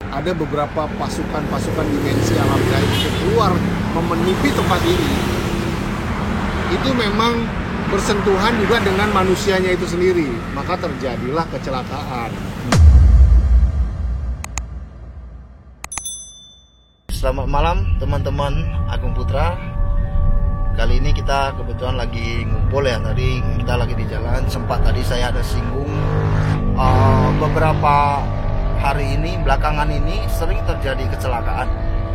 ada beberapa pasukan dimensi alam gaib yang keluar memenuhi tempat ini, itu memang bersentuhan juga dengan manusianya itu sendiri, maka terjadilah kecelakaan. Selamat malam teman-teman Agung Putra. Kali ini kita kebetulan lagi ngumpul ya. Tadi kita lagi di jalan. Sempat tadi saya ada singgung beberapa hari ini, belakangan ini sering terjadi kecelakaan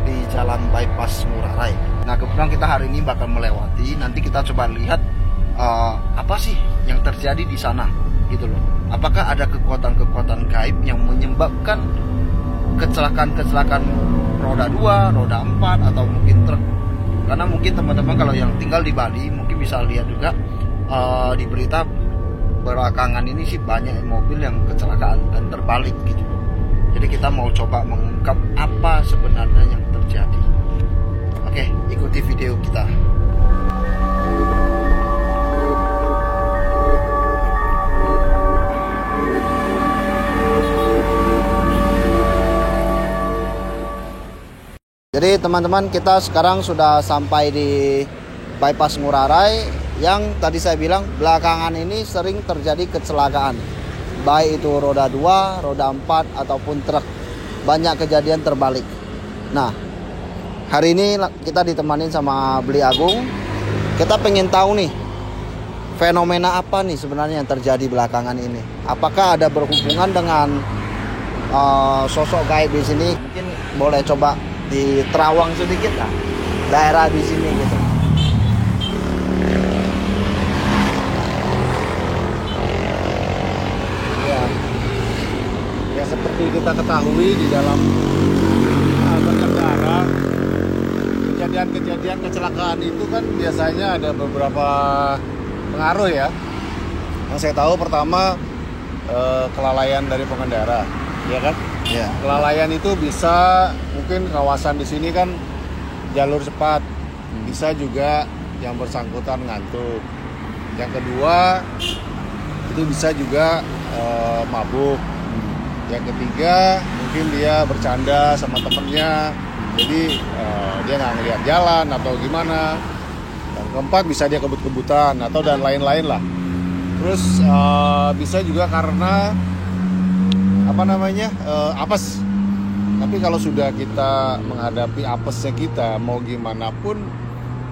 di jalan bypass Ngurah Rai. Nah kebetulan kita hari ini bakal melewati. Nanti kita coba lihat apa sih yang terjadi di sana gitu loh. Apakah ada kekuatan-kekuatan gaib yang menyebabkan kecelakaan roda 2, roda 4 atau mungkin truk. Karena mungkin teman-teman kalau yang tinggal di Bali mungkin bisa lihat juga di berita belakangan ini sih banyak mobil yang kecelakaan dan terbalik gitu. Jadi kita mau coba mengungkap apa sebenarnya yang terjadi. Oke, ikuti video kita. Jadi teman-teman, kita sekarang sudah sampai di bypass Ngurah Rai yang tadi saya bilang belakangan ini sering terjadi kecelakaan. Baik itu roda 2, roda 4 ataupun truk. Banyak kejadian terbalik. Nah, hari ini kita ditemani sama Beli Agung. Kita pengen tahu nih fenomena apa nih sebenarnya yang terjadi belakangan ini. Apakah ada berhubungan dengan sosok gaib di sini? Mungkin boleh coba di terawang sedikit lah daerah di sini gitu. Ya seperti kita ketahui di dalam bernegara, kejadian-kejadian kecelakaan itu kan biasanya ada beberapa pengaruh ya. Yang saya tahu pertama kelalaian dari pengendara, ya kan? Ya. Kelalaian itu bisa mungkin kawasan di sini kan jalur cepat, bisa juga yang bersangkutan ngantuk. Yang kedua itu bisa juga mabuk. Yang ketiga mungkin dia bercanda sama temennya, jadi dia nggak ngeliat jalan atau gimana. Yang keempat bisa dia kebut-kebutan atau dan lain-lain lah. Terus bisa juga karena apes. Tapi kalau sudah kita menghadapi apesnya kita, mau gimana pun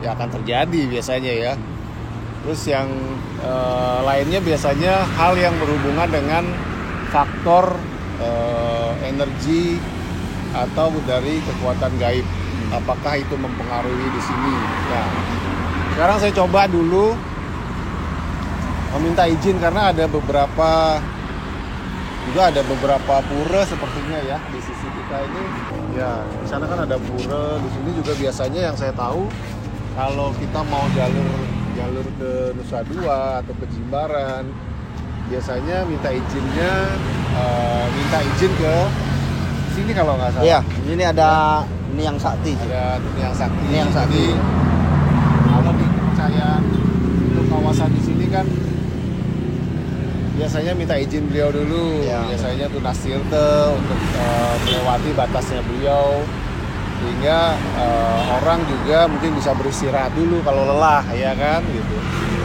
ya akan terjadi biasanya ya. Terus yang lainnya biasanya hal yang berhubungan dengan faktor energi atau dari kekuatan gaib. Apakah itu mempengaruhi di sini? Nah, sekarang saya coba dulu meminta izin karena ada beberapa pura sepertinya ya di sisi kita ini. Ya, di sana kan ada pura, di sini juga biasanya yang saya tahu kalau kita mau jalur ke Nusa Dua atau ke Jimbaran, biasanya minta izin ke sini kalau nggak salah. Iya, di sini ada Niang Sakti. Ada Niang Sakti. Niang Sakti. Kalau di kepercayaan untuk kawasan di sini kan biasanya minta izin beliau dulu, ya. Biasanya tunas tirte untuk melewati batasnya beliau, sehingga orang juga mungkin bisa beristirahat dulu kalau lelah, ya kan, gitu.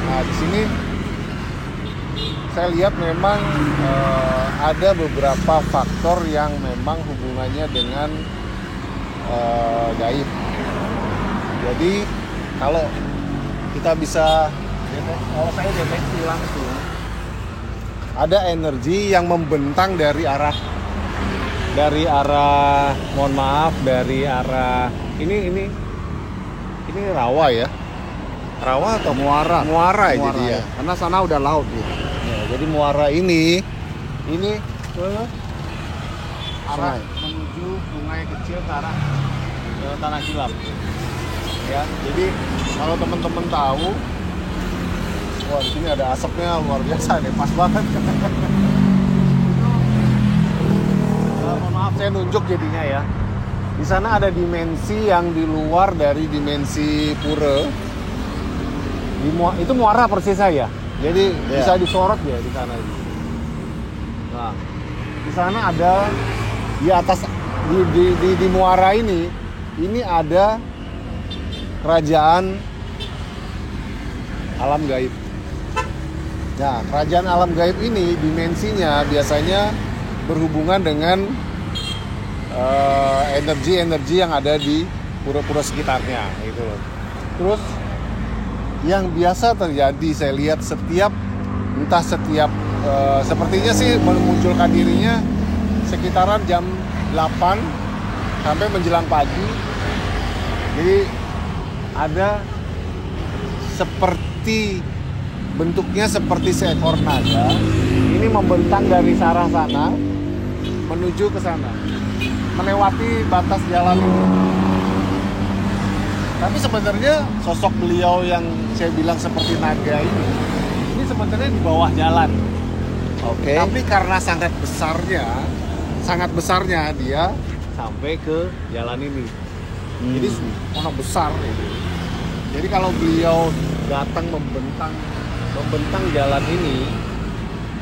Nah di sini saya lihat memang ada beberapa faktor yang memang hubungannya dengan gaib. Jadi kalau kita bisa, kalau saya deteksi langsung ada energi yang membentang dari arah ini rawa ya, rawa atau muara ya, jadi ya, karena sana udah laut ya. Jadi muara ini ke arah menuju sungai kecil ke arah Tanah Kilap ya. Jadi kalau teman-teman tahu, wah di sini ada asapnya luar biasa nih, pas banget. Mohon maaf saya nunjuk jadinya ya. Di sana ada dimensi yang di luar dari dimensi pura. Itu muara persisnya ya. Jadi bisa disorot ya di sana. Nah, di sana ada di atas di muara ini ada kerajaan alam gaib. Nah, kerajaan alam gaib ini dimensinya biasanya berhubungan dengan energi-energi yang ada di pura-pura sekitarnya gitu loh. Terus yang biasa terjadi saya lihat setiap sepertinya sih memunculkan dirinya sekitaran jam 8 sampai menjelang pagi. Jadi ada seperti bentuknya seperti seekor naga ini membentang dari arah sana menuju ke sana, melewati batas jalan ini. Tapi sebenarnya sosok beliau yang saya bilang seperti naga ini sebenarnya di bawah jalan. Oke. Tapi karena sangat besarnya dia sampai ke jalan ini. Jadi sangat besar itu. Jadi kalau beliau datang membentang jalan ini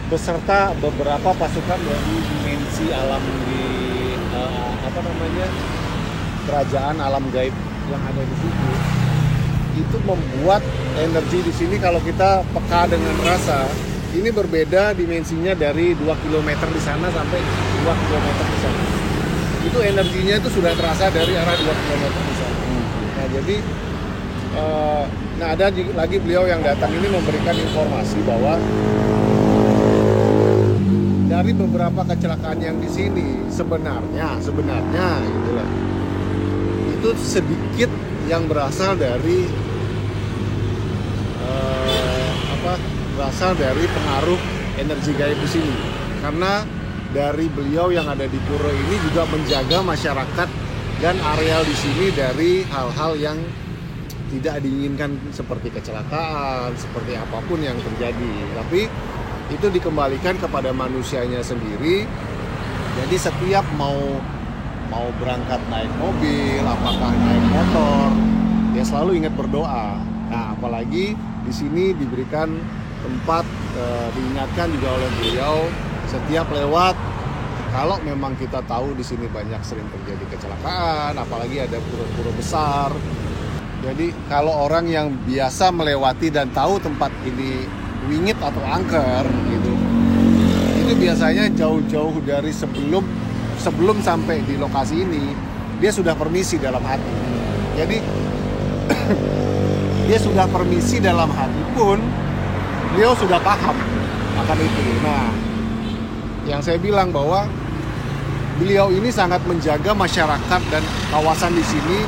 beserta beberapa pasukan dari dimensi alam di kerajaan alam gaib yang ada di situ, itu membuat energi di sini kalau kita peka dengan rasa ini berbeda dimensinya dari 2 km di sana sampai 2 km di sana. Itu energinya itu sudah terasa dari arah 2 km di sana. Nah, jadi ada lagi beliau yang datang ini memberikan informasi bahwa dari beberapa kecelakaan yang di sini sebenarnya itulah itu sedikit yang berasal dari pengaruh energi gaib di sini, karena dari beliau yang ada di pura ini juga menjaga masyarakat dan areal di sini dari hal-hal yang tidak diinginkan seperti kecelakaan, seperti apapun yang terjadi. Tapi itu dikembalikan kepada manusianya sendiri. Jadi setiap mau berangkat naik mobil, apakah naik motor, dia selalu ingat berdoa. Nah, apalagi di sini diberikan tempat, diingatkan juga oleh beliau setiap lewat. Kalau memang kita tahu di sini banyak sering terjadi kecelakaan, apalagi ada pura-pura besar. Jadi kalau orang yang biasa melewati dan tahu tempat ini wingit atau angker gitu, itu biasanya jauh-jauh dari sebelum sampai di lokasi ini dia sudah permisi dalam hati. Jadi dia sudah permisi dalam hati pun beliau sudah paham akan itu. Nah, yang saya bilang bahwa beliau ini sangat menjaga masyarakat dan kawasan di sini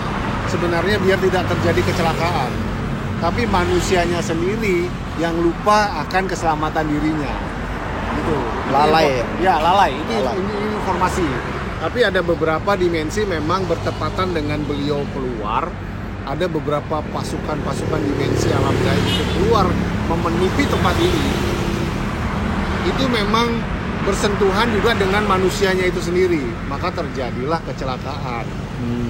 sebenarnya biar tidak terjadi kecelakaan. Tapi manusianya sendiri yang lupa akan keselamatan dirinya. Gitu. Lalai. Ya, lalai. Ini informasi. Tapi ada beberapa dimensi memang bertepatan dengan beliau keluar. Ada beberapa pasukan dimensi alam gaib itu keluar memenuhi tempat ini. Itu memang bersentuhan juga dengan manusianya itu sendiri, maka terjadilah kecelakaan.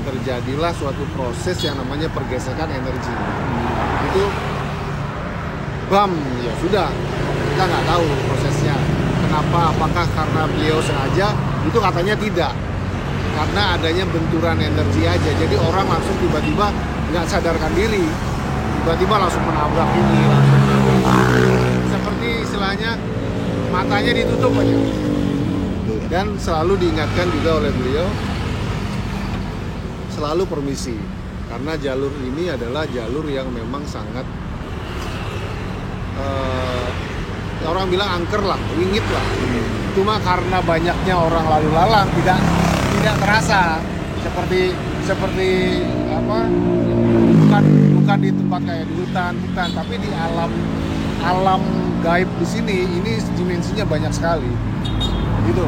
Terjadilah suatu proses yang namanya pergesekan energi. Itu ya sudah, kita nggak tahu prosesnya kenapa, apakah karena beliau sengaja, itu katanya tidak, karena adanya benturan energi aja. Jadi orang langsung tiba-tiba nggak sadarkan diri, tiba-tiba langsung menabrak ini, seperti istilahnya matanya ditutup aja. Dan selalu diingatkan juga oleh beliau, selalu permisi, karena jalur ini adalah jalur yang memang sangat orang bilang angker lah, wingit lah. Cuma karena banyaknya orang lalu lalang tidak terasa seperti bukan di tempat kayak di hutan, bukan, tapi di alam gaib di sini ini dimensinya banyak sekali gitu.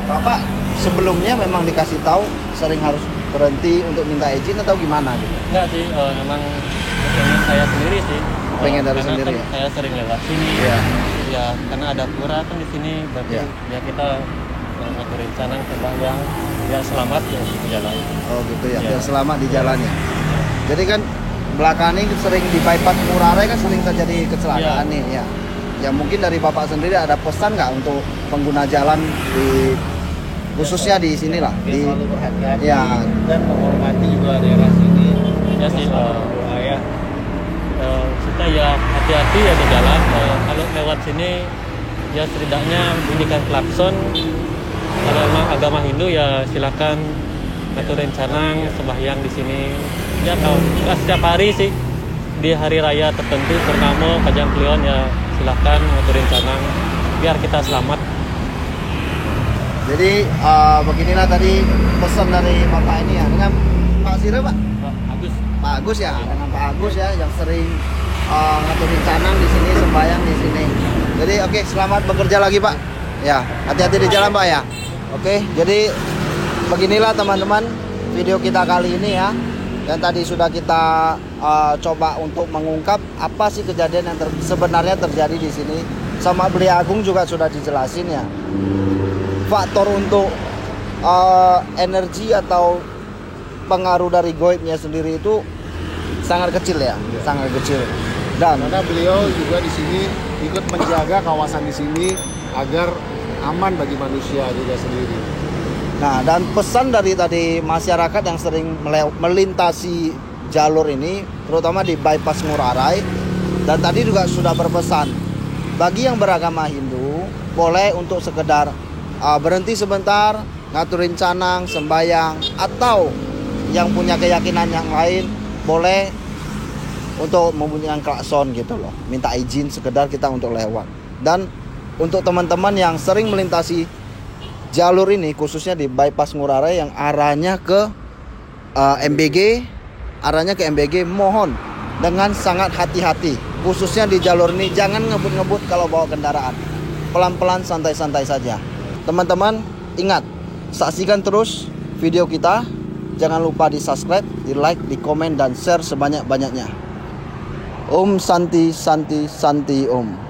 Bapak sebelumnya memang dikasih tahu sering harus berhenti untuk minta izin atau gimana gitu? Enggak sih, memang pengen saya sendiri sih. Pengen dari karena sendiri kan ya? saya sering lewat sini. Ya, karena ada pura kan di sini, berarti ya kita ngaturin canang sembahyang biar selamat ya di jalan. Oh gitu ya, biar selamat di jalannya. Jadi kan belakangan ini sering di bypass Ngurah Rai kan sering terjadi kecelakaan nih ya. Ya mungkin dari Bapak sendiri ada pesan nggak untuk pengguna jalan di khususnya di sinilah di Selalu berhati-hati ya. dan menghormati juga daerah sini. Ya sih, kita ya hati-hati ya di jalan. Kalau lewat sini ya setidaknya bunyikan klakson. Kalau memang agama Hindu ya silakan ngaturin canang, sembahyang di sini. Ya kalau nggak setiap hari sih, di hari raya tertentu Purnamo, Kajang Kliwon ya silakan ngaturin canang biar kita selamat. Jadi beginilah tadi pesan dari Bapak ini ya dengan Pak Sire Pak. Pak Agus ya, dengan Pak Agus ya yang sering ngaturin canang di sini, sembahyang di sini. Jadi oke, selamat bekerja lagi Pak. Ya, hati-hati di jalan Pak ya. Oke, jadi beginilah teman-teman video kita kali ini ya. Dan tadi sudah kita coba untuk mengungkap apa sih kejadian yang sebenarnya terjadi di sini. Sama Beli Agung juga sudah dijelasin ya. Faktor untuk energi atau pengaruh dari goibnya sendiri itu sangat kecil ya, sangat kecil. Dan Karena beliau juga di sini ikut menjaga kawasan di sini agar aman bagi manusia juga sendiri. nah, dan pesan dari tadi masyarakat yang sering melintasi jalur ini, terutama di bypass Ngurah Rai, dan tadi juga sudah berpesan bagi yang beragama Hindu boleh untuk sekedar berhenti sebentar, ngaturin canang, sembayang, atau yang punya keyakinan yang lain boleh untuk membunyikan klakson gitu loh, minta izin sekedar kita untuk lewat. Dan untuk teman-teman yang sering melintasi jalur ini khususnya di bypass Ngurah Rai yang arahnya ke MBG, mohon dengan sangat hati-hati khususnya di jalur ini. Jangan ngebut-ngebut kalau bawa kendaraan, pelan-pelan, santai-santai saja. Teman-teman ingat, saksikan terus video kita. Jangan lupa di subscribe, di like, di komen, dan share sebanyak-banyaknya. Om Santi Santi Santi Om.